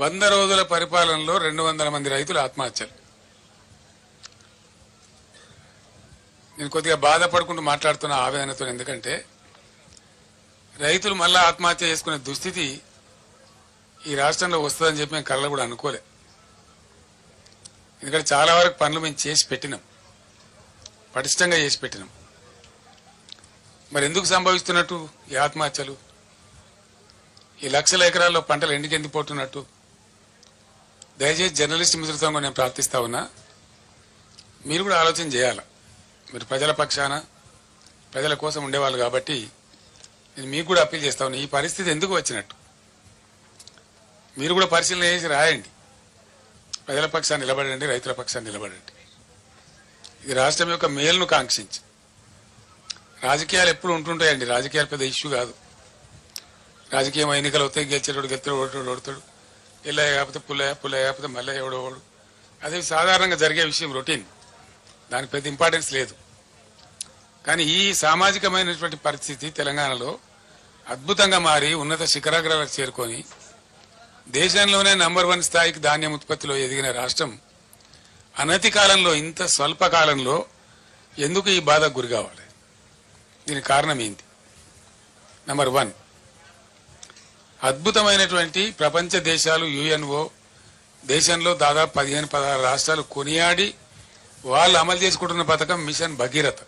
100 రోజుల పరిపాలనలో 200 మంది రైతులు ఆత్మహత్యలు. నేను కొద్దిగా బాధపడుకుంటూ మాట్లాడుతున్న ఆవేదనతో, ఎందుకంటే రైతులు మళ్ళా ఆత్మహత్య చేసుకునే దుస్థితి ఈ రాష్ట్రంలో వస్తుందని చెప్పి మేము కళ్ళ కూడా అనుకోలే. ఎందుకంటే చాలా వరకు పనులు మేము చేసి పెట్టినాం, పటిష్టంగా చేసి పెట్టినాం. మరి ఎందుకు సంభవిస్తున్నట్టు ఈ ఆత్మహత్యలు? ఈ లక్షల ఎకరాల్లో పంటలు ఎండిపోతున్నట్టు? దయచేసి జర్నలిస్ట్ మిత్రులతో నేను ప్రార్థిస్తా ఉన్నా, మీరు కూడా ఆలోచన చేయాలి. మీరు ప్రజల పక్షాన ప్రజల కోసం ఉండేవాళ్ళు కాబట్టి నేను మీకు కూడా అప్పీల్ చేస్తా ఉన్నా, ఈ పరిస్థితి ఎందుకు వచ్చినట్టు మీరు కూడా పరిశీలన చేసి రాయండి. ప్రజల పక్షాన్ని నిలబడండి, రైతుల పక్షాన్ని నిలబడండి. ఇది రాష్ట్రం యొక్క మేలును కాంక్షించి. రాజకీయాలు ఎప్పుడు ఉంటుంటాయండి, రాజకీయాలు పెద్ద ఇష్యూ కాదు. రాజకీయం ఎన్నికలు వస్తాయి, గెలిచేటోడు గెలుతాడు, ఓడతాడు ఓడతాడు, ఎల్లయ్య కాకపోతే పుల్లయ్య, పుల్లయ్య కాకపోతే మల్లయ్య, ఎవడోడు. అది సాధారణంగా జరిగే విషయం, రొటీన్. దానికి పెద్ద ఇంపార్టెన్స్ లేదు. కానీ ఈ సామాజికమైనటువంటి పరిస్థితి తెలంగాణలో అద్భుతంగా మారి ఉన్నత శిఖరాగ్రాలకు చేరుకొని దేశంలోనే నంబర్ 1 స్థాయికి ధాన్యం ఉత్పత్తిలో ఎదిగిన రాష్ట్రం అనతి కాలంలో, ఇంత స్వల్ప కాలంలో ఎందుకు ఈ బాధకు గురి కావాలి? దీనికి కారణం ఏంటి? నంబర్ 1, అద్భుతమైనటువంటి ప్రపంచ దేశాలు, యుఎన్ఓ దేశంలో దాదాపు 15-16 రాష్ట్రాలు కొనియాడి వాళ్ళు అమలు చేసుకుంటున్న పథకం మిషన్ భగీరథ.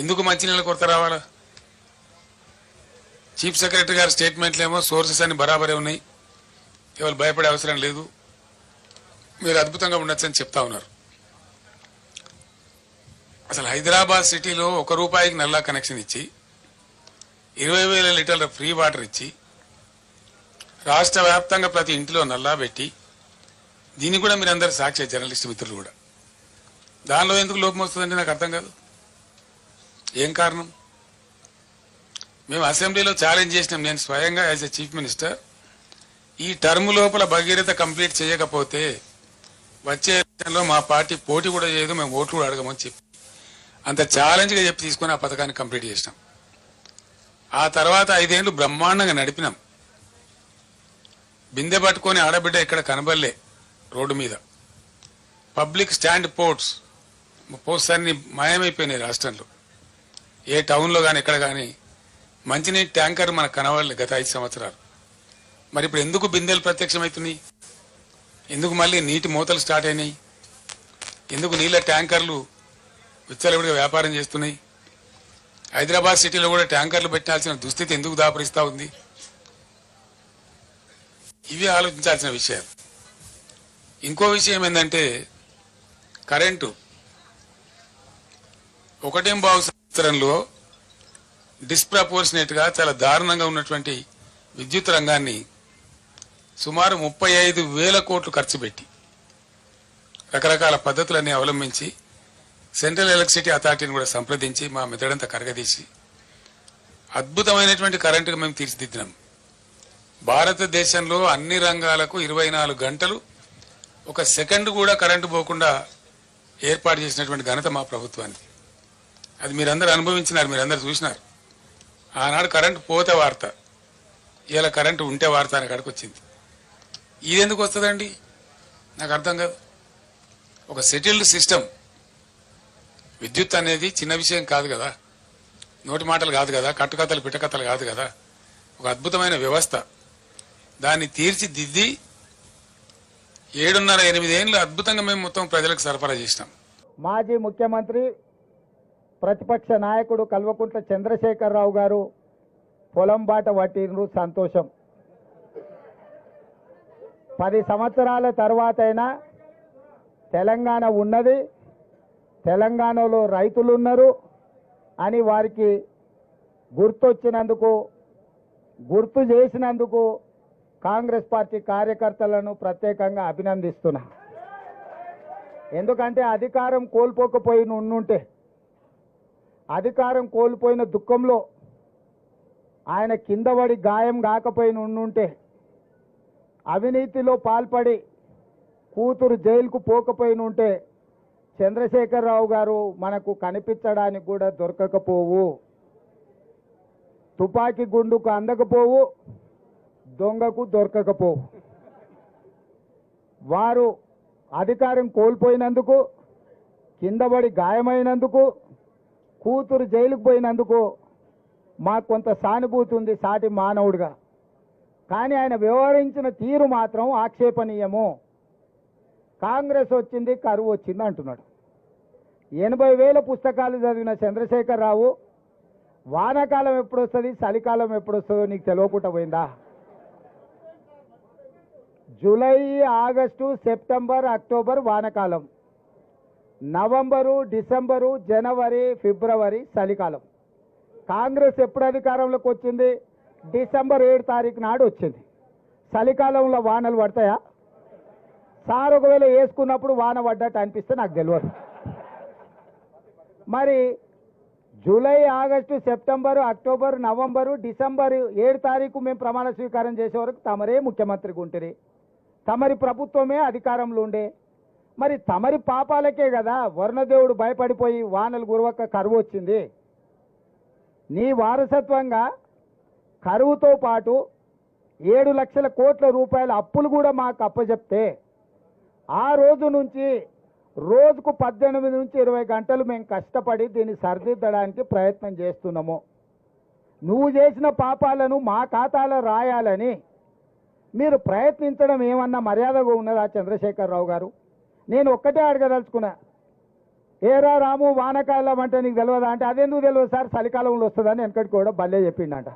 ఎందుకు మంచినీళ్ళ కొరత రావాలా? చీఫ్ సెక్రటరీ గారి స్టేట్మెంట్లేమో సోర్సెస్ అన్ని బరాబరే ఉన్నాయి, ఎవరు భయపడే అవసరం లేదు, మీరు అద్భుతంగా ఉండొచ్చని చెప్తా ఉన్నారు. అసలు హైదరాబాద్ సిటీలో ₹1 నల్లా కనెక్షన్ ఇచ్చి 20,000 లీటర్ల ఫ్రీ వాటర్ ఇచ్చి రాష్ట్ర వ్యాప్తంగా ప్రతి ఇంటిలో నల్లా పెట్టి, దీన్ని కూడా మీరందరూ సాక్షి, జర్నలిస్ట్ మిత్రులు కూడా. దానిలో ఎందుకు లోపం వస్తుందంటే నాకు అర్థం కాదు. ఏం కారణం? మేము అసెంబ్లీలో ఛాలెంజ్ చేసినాం, నేను స్వయంగా యాజ్ ఎ చీఫ్ మినిస్టర్, ఈ టర్మ్ లోపల భగీరథ కంప్లీట్ చేయకపోతే వచ్చే ఎలక్షన్లో మా పార్టీ పోటీ కూడా చేయదు, మేము ఓట్లు కూడా అడగమని చెప్పి అంత ఛాలెంజ్గా చెప్పి తీసుకుని ఆ పథకాన్ని కంప్లీట్ చేసినాం. ఆ తర్వాత 5 ఏళ్లు బ్రహ్మాండంగా నడిపినాం. బిందె పట్టుకొని ఆడబిడ్డ ఇక్కడ కనబడలే రోడ్డు మీద. పబ్లిక్ స్టాండ్ పోస్ట్స్ అన్ని మాయమైపోయినాయి రాష్ట్రంలో. ఏ టౌన్లో కానీ ఎక్కడ కానీ మంచినీటి ట్యాంకర్ మనకు కనబడలే గత 5 సంవత్సరాలు. మరి ఇప్పుడు ఎందుకు బిందెలు ప్రత్యక్షమవుతున్నాయి? ఎందుకు మళ్ళీ నీటి మూతలు స్టార్ట్ అయినాయి? ఎందుకు నీళ్ళ ట్యాంకర్లు విచ్చలవిడిగా వ్యాపారం చేస్తున్నాయి? హైదరాబాద్ సిటీలో కూడా ట్యాంకర్లు పెట్టాల్సిన దుస్థితి ఎందుకు దాపరిస్తా ఉంది? ఇవి ఆలోచించాల్సిన విషయాలు. ఇంకో విషయం ఏంటంటే కరెంటు. 1.5 సంవత్సరంలో డిస్ప్రపోర్షనేట్ గా చాలా దారుణంగా ఉన్నటువంటి విద్యుత్ రంగాన్ని సుమారు 35,000 కోట్లు ఖర్చు పెట్టి రకరకాల పద్ధతులన్నీ అవలంబించి సెంట్రల్ ఎలక్ట్రిసిటీ అథారిటీని కూడా సంప్రదించి మా మెదడంతా కరగదీసి అద్భుతమైనటువంటి కరెంటుగా మేము తీర్చిదిద్దినాం. భారతదేశంలో అన్ని రంగాలకు 24 గంటలు 1 సెకండ్ కూడా కరెంటు పోకుండా ఏర్పాటు చేసినటువంటి ఘనత మా ప్రభుత్వానికి. అది మీరందరూ అనుభవించినారు, మీరందరూ చూసినారు. ఆనాడు కరెంటు పోతే వార్త, ఇలా కరెంటు ఉంటే వార్త అని కాడికి వచ్చింది. ఇది ఎందుకు వస్తుందండి నాకు అర్థం కాదు. ఒక సెటిల్డ్ సిస్టమ్. విద్యుత్ అనేది చిన్న విషయం కాదు కదా, నోటి మాటలు కాదు కదా, కట్టుకథలు పిట్టకథలు కాదు కదా. ఒక అద్భుతమైన వ్యవస్థ. దాన్ని తీర్చిదిద్ది 7.5-8 ఏళ్ళు అద్భుతంగా మేము మొత్తం ప్రజలకు సరఫరా చేసినాం. మాజీ ముఖ్యమంత్రి ప్రతిపక్ష నాయకుడు కల్వకుంట్ల చంద్రశేఖరరావు గారు పొలం బాట పట్టినరు, సంతోషం. 10 సంవత్సరాల తర్వాతైనా తెలంగాణ ఉన్నది, తెలంగాణలో రైతులు ఉన్నారు అని వారికి గుర్తొచ్చినందుకు, గుర్తు చేసినందుకు కాంగ్రెస్ పార్టీ కార్యకర్తలను ప్రత్యేకంగా అభినందిస్తున్నా. ఎందుకంటే అధికారం కోల్పోకపోయి ఉండుంటే, అధికారం కోల్పోయిన దుఃఖంలో ఆయన కింద పడి గాయం కాకపోయి ఉండుంటే, అవినీతిలో పాల్పడి కూతురు జైలుకు పోకపోయి ఉంటే చంద్రశేఖరరావు గారు మనకు కనిపించడానికి కూడా దొరకకపోవు. తుపాకీ గుండుకు అందకపోవు, దొంగకు దొరకకపోవు. వారు అధికారం కోల్పోయినందుకు, కిందపడి గాయమైనందుకు, కూతురు జైలుకు పోయినందుకు మాకు కొంత సానుభూతి ఉంది సాటి మానవుడిగా. కానీ ఆయన వ్యవహరించిన తీరు మాత్రం ఆక్షేపణీయము. కాంగ్రెస్ వచ్చింది, కరువు వచ్చింది అంటున్నాడు. 80,000 పుస్తకాలు చదివిన చంద్రశేఖరరావు వానాకాలం ఎప్పుడు వస్తుంది, చలికాలం ఎప్పుడు వస్తుందో నీకు తెలియకుండా పోయిందా? జూలై, ఆగస్టు, సెప్టెంబర్, అక్టోబర్ వానకాలం, నవంబరు, డిసెంబరు, జనవరి, ఫిబ్రవరి చలికాలం. కాంగ్రెస్ ఎప్పుడు అధికారంలోకి వచ్చింది? డిసెంబర్ 7 తారీఖు నాడు వచ్చింది. చలికాలంలో వానలు పడతాయా? సార్ ఒకవేళ వేసుకున్నప్పుడు వాన పడ్డట్టు అనిపిస్తే నాకు తెలియదు. మరి July, August, September, October, November, December 7 తారీఖు మేము ప్రమాణ స్వీకారం చేసే వరకు తమరే ముఖ్యమంత్రిగా ఉంటుంది, తమరి ప్రభుత్వమే అధికారంలో ఉండే. మరి తమరి పాపాలకే కదా వరుణదేవుడు భయపడిపోయి వానలు గురవక కరువు వచ్చింది. నీ వారసత్వంగా కరువుతో పాటు 7 లక్షల కోట్ల రూపాయల అప్పులు కూడా మాకు అప్పచెప్తే ఆ రోజు నుంచి రోజుకు 18 నుంచి 20 గంటలు మేము కష్టపడి దీన్ని సరిదిద్దడానికి ప్రయత్నం చేస్తున్నాము. నువ్వు చేసిన పాపాలను మా ఖాతాలో రాయాలని మీరు ప్రయత్నించడం ఏమన్నా మర్యాదగా ఉన్నదా చంద్రశేఖరరావు గారు? నేను ఒక్కటే అడగదలుచుకున్నా, ఏరా రాము వానకాలం అంటే నీకు తెలియదా అంటే, అదెందుకు తెలియదు సార్ చలికాలంలో వస్తుందని వెనకటికి కూడా భలే చెప్పిండంట.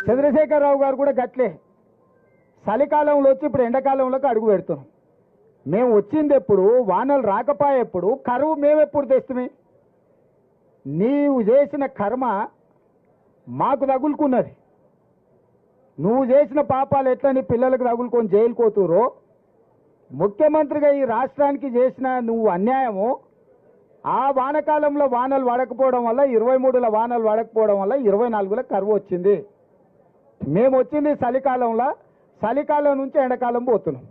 చంద్రశేఖరరావు గారు కూడా గట్లే చలికాలంలో వచ్చి ఇప్పుడు ఎండాకాలంలోకి అడుగు పెడుతున్నాం. మేము వచ్చింది ఎప్పుడు, వానలు రాకపోయేప్పుడు, కరువు మేమెప్పుడు తెస్తుమే? నీవు చేసిన కర్మ మాకు తగులుకున్నది. నువ్వు చేసిన పాపాలు ఎట్లా నీ పిల్లలకు తగులుకొని జైలు కోతురో, ముఖ్యమంత్రిగా ఈ రాష్ట్రానికి చేసిన నువ్వు అన్యాయము ఆ వానకాలంలో వానలు పడకపోవడం వల్ల 23లో వానలు పడకపోవడం వల్ల 24లో కరువు వచ్చింది. మేము వచ్చింది చలికాలంలో, చలికాలం నుంచి ఎండాకాలం పోతున్నాం.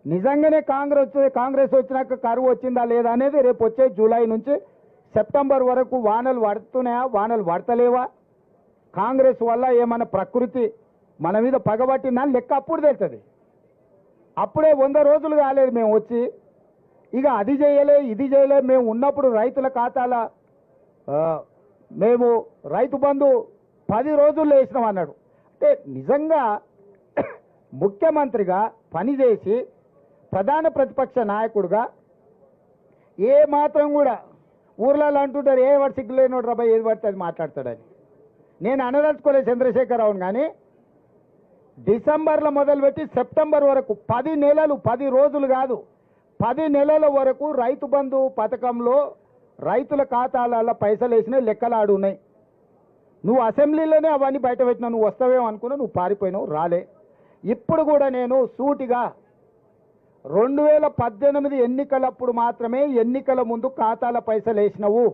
నిజంగానే కాంగ్రెస్ వచ్చినాక కరువు వచ్చిందా లేదా అనేది రేపు వచ్చే జూలై నుంచి సెప్టెంబర్ వరకు వానలు పడుతున్నాయా, వానలు పడతలేవా, కాంగ్రెస్ వల్ల ఏమైనా ప్రకృతి మన మీద పగబట్టిందా లెక్క అప్పుడు తెలుస్తుంది. అప్పుడే 100 రోజులు కాలేదు మేము వచ్చి, ఇక అది చేయలే ఇది చేయలే. మేము ఉన్నప్పుడు రైతుల ఖాతాల మేము రైతు బంధు 10 రోజుల్లో వేసినాం అన్నాడు. అంటే నిజంగా ముఖ్యమంత్రిగా పనిచేసి ప్రధాన ప్రతిపక్ష నాయకుడుగా ఏ మాత్రం కూడా ఊర్లలో అంటుంటారు, ఏ వాడు సిగ్గులేనోడు రాబాయి ఏది పడితే అది మాట్లాడతాడని. నేను అనదలుచుకోలేదు చంద్రశేఖరరావుని, కానీ డిసెంబర్లో మొదలుపెట్టి సెప్టెంబర్ వరకు 10 నెలలు, 10 రోజులు కాదు 10 నెలల వరకు రైతు బంధు పథకంలో రైతుల ఖాతాలలో పైసలు వేసిన లెక్కలాడు ఉన్నాయి. నువ్వు అసెంబ్లీలోనే అవన్నీ బయట పెట్టినావు. నువ్వు వస్తావేమో అనుకున్నా, నువ్వు పారిపోయినావు, రాలే. ఇప్పుడు కూడా నేను సూటిగా 2018 ఎన్నికలప్పుడు మాత్రమే ఎన్నికల ముందు ఖాతాల పైసలు వేసినావు.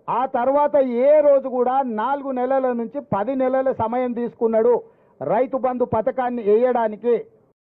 ఆ తర్వాత ఏ రోజు కూడా 4 నెలల నుంచి 10 నెలల సమయం తీసుకున్నాడు రైతు బంధు పథకాన్ని వేయడానికి.